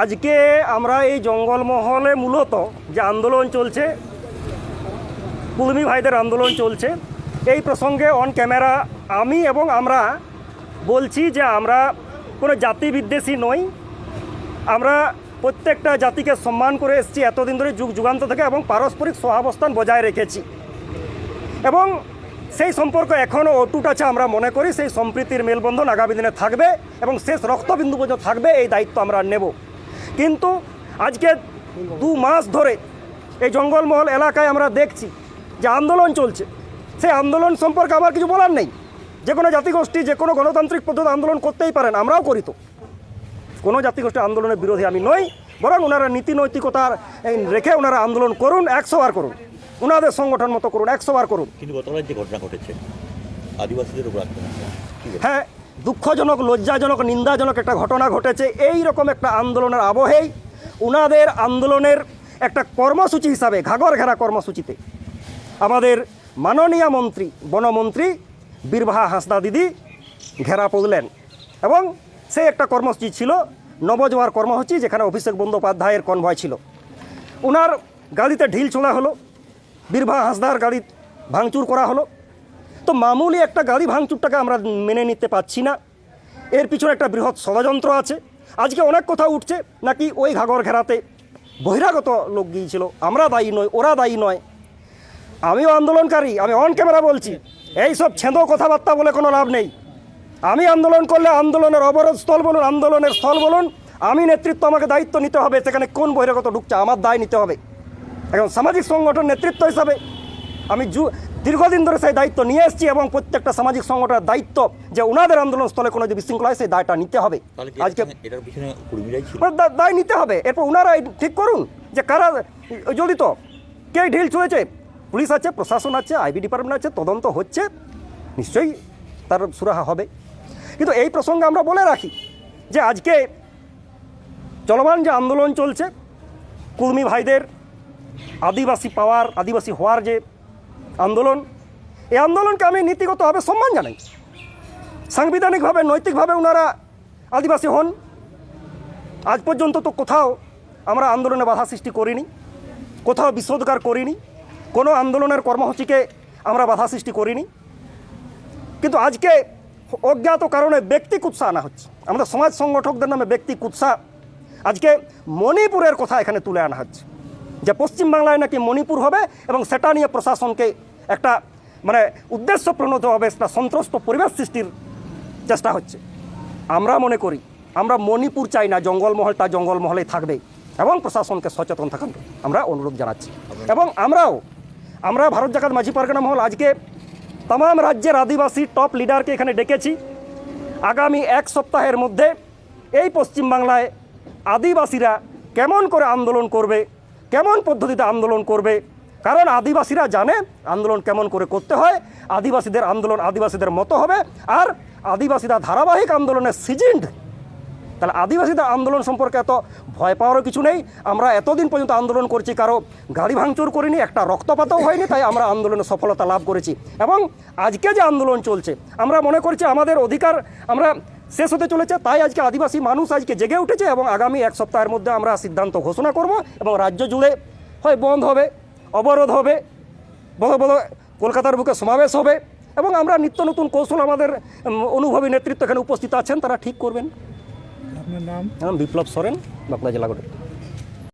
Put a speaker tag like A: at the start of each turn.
A: আজকে আমরা এই জঙ্গলমহলে মূলত যে আন্দোলন চলছে, কুলমি ভাইদের আন্দোলন চলছে, এই প্রসঙ্গে অন ক্যামেরা আমি এবং আমরা বলছি যে আমরা কোনো জাতি বিদ্বেষী নই। আমরা প্রত্যেকটা জাতিকে সম্মান করে এসেছি এতদিন ধরে, যুগ যুগান্ত থেকে, এবং পারস্পরিক সহাবস্থান বজায় রেখেছি এবং সেই সম্পর্ক এখনও অটুট আছে। আমরা মনে করি সেই সম্প্রীতির মেলবন্ধন আগামী দিনে থাকবে এবং শেষ রক্তবিন্দু পর্যন্ত থাকবে, এই দায়িত্ব আমরা নেব। কিন্তু আজকে 2 মাস ধরে এই জঙ্গলমহল এলাকায় আমরা দেখছি যে আন্দোলন চলছে। সেই আন্দোলন সম্পর্কে আমার কিছু বলার নেই। যে কোনো জাতিগোষ্ঠী যে কোনো গণতান্ত্রিক পদ্ধতি আন্দোলন করতেই পারেন, আমরাও করি। তো কোনো জাতিগোষ্ঠীর আন্দোলনের বিরোধী আমি নই, বরং ওনারা নীতি নৈতিকতার রেখে ওনারা আন্দোলন করুন, 100 বার করুন, ওনাদের সংগঠন মতো করুন, 100 বার করুন।
B: কিন্তু গতকাল যে ঘটনা ঘটেছে আদিবাসীদের উপর আক্রমণ,
A: হ্যাঁ, দুঃখজনক, লজ্জাজনক, নিন্দাজনক একটা ঘটনা ঘটেছে। এই রকম একটা আন্দোলনের আবহেই ওনাদের আন্দোলনের একটা কর্মসূচি হিসাবে, ঘাগর ঘেরা কর্মসূচিতে আমাদের মাননীয় মন্ত্রী, বনমন্ত্রী বীরবাহা হাঁসদা দিদি ঘেরা পড়লেন এবং সেই একটা কর্মসূচি ছিল নবজোয়ার কর্মসূচি, যেখানে অভিষেক বন্দ্যোপাধ্যায়ের কনভয় ছিল। ওনার গাড়িতে ঢিল ছোড়া হলো, বীরবাহা হাঁসদার গাড়ি ভাঙচুর করা হলো। তো মামুলি একটা গাড়ি ভাঙচুরটাকে আমরা মেনে নিতে পারছি না। এর পিছনে একটা বৃহৎ ষড়যন্ত্র আছে। আজকে অনেক কথা উঠছে নাকি ওই ঘাগর ঘেরাতে বহিরাগত লোক গিয়েছিল, আমরা দায়ী নই, ওরা দায়ী নয়। আমিও আন্দোলনকারী, আমি অন ক্যামেরা বলছি, এইসব ছেঁদো কথাবার্তা বলে কোনো লাভ নেই। আমি আন্দোলন করলে আন্দোলনের অবরোধ স্থল বলুন, আন্দোলনের স্থল বলুন, আমি নেতৃত্ব, আমাকে দায়িত্ব নিতে হবে। সেখানে কোন বহিরাগত ঢুকছে আমার দায় নিতে হবে। এখন সামাজিক সংগঠন নেতৃত্ব হিসাবে আমি দীর্ঘদিন ধরে সেই দায়িত্ব নিয়ে এসেছি এবং প্রত্যেকটা সামাজিক সংগঠনের দায়িত্ব যে ওনাদের আন্দোলন স্থলে কোনো যে বিশৃঙ্খলা হয় সেই দায়টা নিতে হবে। আজকে দায় নিতে হবে। এরপর ওনারাই ঠিক করুন যে কারা জড়িত, কে ঢিল ছুঁড়েছে। পুলিশ আছে, প্রশাসন আছে, আইবি ডিপার্টমেন্ট আছে, তদন্ত হচ্ছে, নিশ্চয়ই তার সুরাহা হবে। কিন্তু এই প্রসঙ্গে আমরা বলে রাখি যে আজকে চলমান যে আন্দোলন চলছে, কুলমি ভাইদের আদিবাসী পাওয়ার, আদিবাসী হওয়ার যে আন্দোলন, এই আন্দোলনকে আমি নীতিগতভাবে সম্মান জানাই। সাংবিধানিকভাবে, নৈতিকভাবে ওনারা আদিবাসী হন। আজ পর্যন্ত তো কোথাও আমরা আন্দোলনে বাধা সৃষ্টি করিনি, কোথাও বিষোদগার করিনি, কোনো আন্দোলনের কর্মসূচিকে আমরা বাধা সৃষ্টি করিনি। কিন্তু আজকে অজ্ঞাত কারণে ব্যক্তি কুৎসা আনা হচ্ছে, আমাদের সমাজ সংগঠকদের নামে ব্যক্তি কুৎসা। আজকে মণিপুরের কথা এখানে তুলে আনা হচ্ছে যে পশ্চিমবাংলায় নাকি মণিপুর হবে এবং সেটা নিয়ে প্রশাসনকে একটা উদ্দেশ্য প্রণোতভাবে একটা সন্ত্রস্ত পরিবেশ সৃষ্টির চেষ্টা হচ্ছে। আমরা মনে করি আমরা মণিপুর চাই না, জঙ্গলমহলটা জঙ্গলমহলেই থাকবে এবং প্রশাসনকে সচেতন থাকার আমরা অনুরোধ জানাচ্ছি। এবং আমরা ভারত জাকাত মাঝি পারগানা মহল আজকে तमाम রাজ্যের আদিবাসী টপ লিডারকে এখানে ডেকেছি। আগামী 1 সপ্তাহের মধ্যে এই পশ্চিমবাংলায় আদিবাসীরা কেমন করে আন্দোলন করবে, কেমন পদ্ধতিতে আন্দোলন করবে, কারণ আদিবাসীরা জানে আন্দোলন কেমন করে করতে হয়। আদিবাসীদের আন্দোলন আদিবাসীদের মতো হবে, আর আদিবাসীরা ধারাবাহিক আন্দোলনের সিজনড। তাহলে আদিবাসীদের আন্দোলন সম্পর্কে এত ভয় পাওয়ারও কিছু নেই। আমরা এতদিন পর্যন্ত আন্দোলন করছি, কারো গাড়ি ভাঙচুর করিনি, একটা রক্তপাতও হয়নি, তাই আমরা আন্দোলনে সফলতা লাভ করেছি। এবং আজকে যে আন্দোলন চলছে, আমরা মনে করছি আমাদের অধিকার আমরা শেষ হতে চলেছে, তাই আজকে আদিবাসী মানুষ আজকে জেগে উঠেছে এবং আগামী 1 সপ্তাহের মধ্যে আমরা সিদ্ধান্ত ঘোষণা করব এবং রাজ্য জুড়ে হয় বন্ধ হবে, অবরোধ হবে, বড় বড় কলকাতার বুকে সমাবেশ হবে এবং আমরা নিত্য নতুন কৌশল, আমাদের অনুভবী নেতৃত্ব এখানে উপস্থিত আছেন, তারা ঠিক করবেন।
C: আপনার নাম?
A: বিপ্লব সোরেন, বাঁকুড়া জেলা গঠন।